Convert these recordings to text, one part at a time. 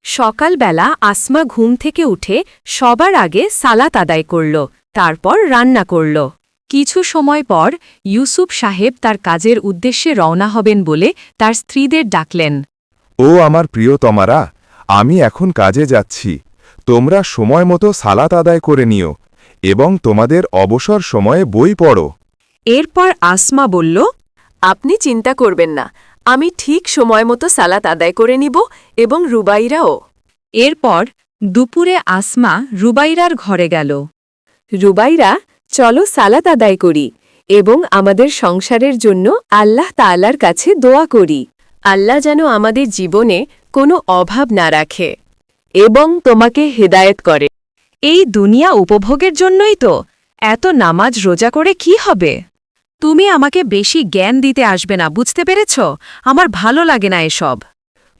সকালবেলা আসমা ঘুম থেকে উঠে সবার আগে সালাত আদায় করল, তারপর রান্না করল। কিছু সময় পর ইউসুফ সাহেব তার কাজের উদ্দেশ্যে রওনা হবেন বলে তার স্ত্রীদের ডাকলেন। ও আমার প্রিয়তমারা, আমি এখন কাজে যাচ্ছি। তোমরা সময় মতো সালাত আদায় করে নিও এবং তোমাদের অবসর সময়ে বই পড়ো। এরপর আসমা বলল, আপনি চিন্তা করবেন না, আমি ঠিক সময় মতো সালাত আদায় করে নিব এবং রুবাইরাও। এরপর দুপুরে আসমা রুবাইরার ঘরে গেল। রুবাইরা, চলো সালাত আদায় করি এবং আমাদের সংসারের জন্য আল্লাহ তাআলার কাছে দোয়া করি। আল্লাহ যেন আমাদের জীবনে কোনো অভাব না রাখে এবং তোমাকে হেদায়েত করে। এই দুনিয়া উপভোগের জন্যই তো এত নামাজ রোজা করে কি হবে? তুমি আমাকে বেশি জ্ঞান দিতে আসবে না, বুঝতে পেরেছ? আমার ভালো লাগে না এসব।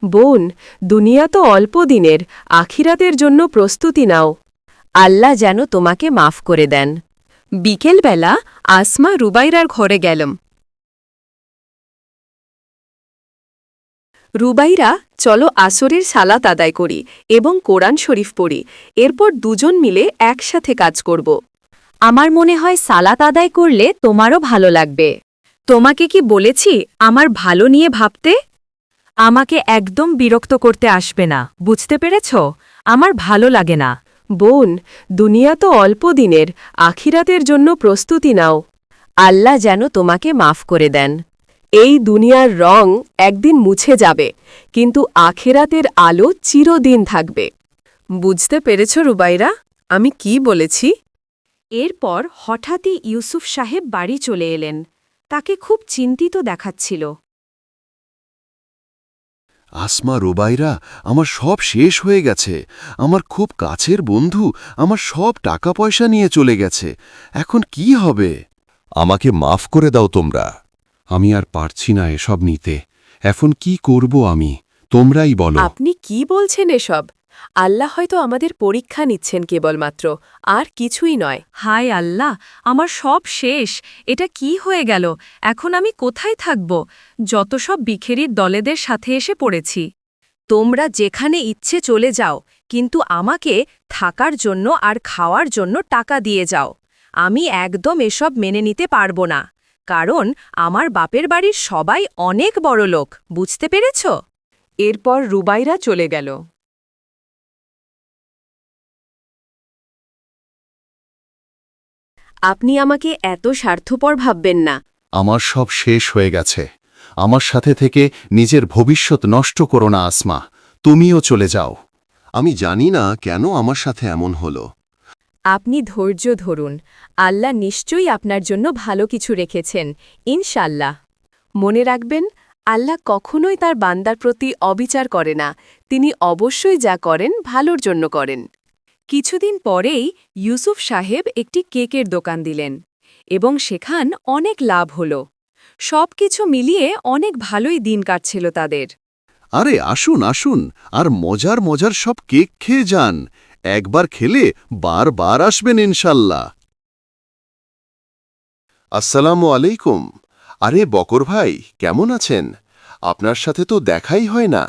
বোন, দুনিয়া তো অল্প দিনের, আখিরাতের জন্য প্রস্তুতি নাও। আল্লাহ যেন তোমাকে মাফ করে দেন। বিকেলবেলা আসমা রুবাইরার ঘরে গেলাম। রুবাইরা, চলো আসরের সালাত আদায় করি এবং কোরআন শরীফ পড়ি, এরপর দুজন মিলে একসাথে কাজ করব। আমার মনে হয় সালাত আদায় করলে তোমারও ভালো লাগবে। তোমাকে কি বলেছি আমার ভালো নিয়ে ভাবতে? আমাকে একদম বিরক্ত করতে আসবে না, বুঝতে পেরেছ? আমার ভালো লাগে না। বোন, দুনিয়া তো অল্প দিনের, আখিরাতের জন্য প্রস্তুতি নাও। আল্লাহ যেন তোমাকে মাফ করে দেন। এই দুনিয়ার রং একদিন মুছে যাবে, কিন্তু আখিরাতের আলো চিরদিন থাকবে। বুঝতে পেরেছ রুবাইরা, আমি কি বলেছি? এরপর হঠাৎই ইউসুফ সাহেব বাড়ি চলে এলেন। তাকে খুব চিন্তিত দেখাচ্ছিল। আসমা, রুবাইরা, আমার সব শেষ হয়ে গেছে। আমার খুব কাছের বন্ধু আমার সব টাকা পয়সা নিয়ে চলে গেছে। এখন কি হবে? আমাকে মাফ করে দাও তোমরা। আমি আর পারছি না এসব নিতে। এখন কি করব আমি? তোমরাই বলো। আপনি কি বলছেন এসব? আল্লাহ হয়তো আমাদের পরীক্ষা নিচ্ছেন কেবলমাত্র, আর কিছুই নয়। হায় আল্লাহ, আমার সব শেষ। এটা কি হয়ে গেল? এখন আমি কোথায় থাকব? যত সব বিখেরির দলেদের সাথে এসে পড়েছি। তোমরা যেখানে ইচ্ছে চলে যাও, কিন্তু আমাকে থাকার জন্য আর খাওয়ার জন্য টাকা দিয়ে যাও। আমি একদম এসব মেনে নিতে পারব না, কারণ আমার বাপের বাড়ির সবাই অনেক বড় লোক, বুঝতে পেরেছ? এরপর রুবাইরা চলে গেল। আপনি আমাকে এত স্বার্থপর ভাববেন না। আমার সব শেষ হয়ে গেছে। আমার সাথে থেকে নিজের ভবিষ্যৎ নষ্ট করো না আসমা। তুমিও চলে যাও। আমি জানি না কেন আমার সাথে এমন হলো। আপনি ধৈর্য ধরুন, আল্লাহ নিশ্চয়ই আপনার জন্য ভালো কিছু রেখেছেন, ইনশাল্লাহ। মনে রাখবেন, আল্লাহ কখনোই তার বান্দার প্রতি অবিচার করে না। তিনি অবশ্যই যা করেন ভালোর জন্য করেন। কিছুদিন পরেই ইউসুফ সাহেব একটি কেকের দোকান দিলেন এবং সেখান অনেক লাভ হল। সবকিছু মিলিয়ে অনেক ভালোই দিন কাটছিল তাদের। আরে আসুন আসুন, আর মজার মজার সব কেক খেয়ে যান। একবার খেলে বারবার আসবেন ইনশাল্লাহ। আসসালামু আলাইকুম। আরে বকর ভাই, কেমন আছেন? আপনার সাথে তো দেখাই হয় না।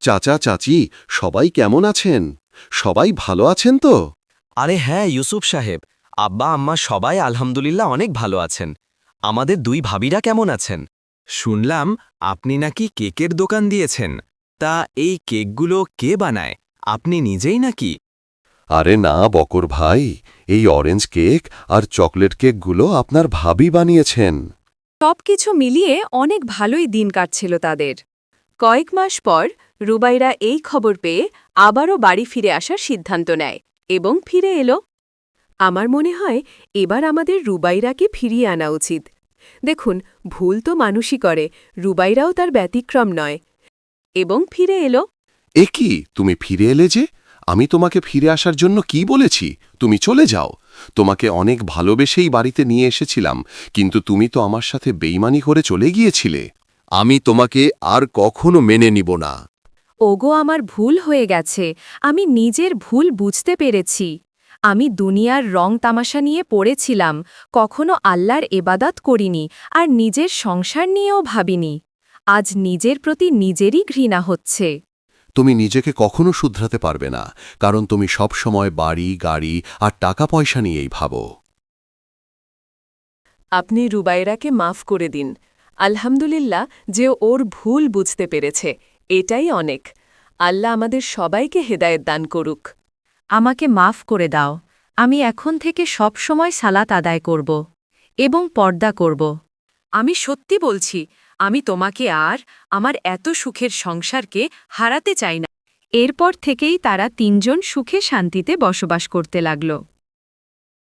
চাচা চাচি সবাই কেমন আছেন? সবাই ভালো আছেন তো? আরে হ্যাঁ ইউসুফ সাহেব, আব্বা আম্মা সবাই আলহামদুলিল্লাহ অনেক ভালো আছেন। আমাদের দুই ভাবিরা কেমন আছেন? শুনলাম আপনি নাকি কেকের দোকান দিয়েছেন। তা এই কেকগুলো কে বানায়? আপনি নিজেই নাকি? আরে না বকর ভাই, এই অরেঞ্জ কেক আর চকলেট কেকগুলো আপনার ভাবি বানিয়েছেন। সবকিছু মিলিয়ে অনেক ভালোই দিন কাটছিল তাদের। কয়েক মাস পর রুবাইরা এই খবর পেয়ে আবারও বাড়ি ফিরে আসার সিদ্ধান্ত নেয় এবং ফিরে এলো। আমার মনে হয় এবার আমাদের রুবাইরাকে ফিরিয়ে আনা উচিত। দেখুন, ভুল তো মানুষই করে, রুবাইরাও তার ব্যতিক্রম নয়, এবং ফিরে এলো। এ কি, তুমি ফিরে এলে যে? আমি তোমাকে ফিরে আসার জন্য কি বলেছি? তুমি চলে যাও। তোমাকে অনেক ভালোবেসেই বাড়িতে নিয়ে এসেছিলাম, কিন্তু তুমি তো আমার সাথে বেইমানি করে চলে গিয়েছিলে। আমি তোমাকে আর কখনো মেনে নিব না। ওগো, আমার ভুল হয়ে গেছে, আমি নিজের ভুল বুঝতে পেরেছি। আমি দুনিয়ার রং তামাশা নিয়ে পড়েছিলাম, কখনো আল্লাহর এবাদত করিনি আর নিজের সংসার নিয়েও ভাবিনি। আজ নিজের প্রতি নিজেরই ঘৃণা হচ্ছে। তুমি নিজেকে কখনো শুধরাতে পারবে না, কারণ তুমি সব সময় বাড়ি, গাড়ি আর টাকা পয়সা নিয়েই ভাবো। আপনি রুবাইরাকে মাফ করে দিন। আলহামদুলিল্লাহ যে ওর ভুল বুঝতে পেরেছে, এটাই অনেক। আল্লাহ আমাদের সবাইকে হেদায়েত দান করুক। আমাকে মাফ করে দাও। আমি এখন থেকে সব সময় সালাত আদায় করব এবং পর্দা করব। আমি সত্যি বলছি, আমি তোমাকে আর আমার এত সুখের সংসারকে হারাতে চাই না। এরপর থেকেই তারা তিনজন সুখে শান্তিতে বসবাস করতে লাগল।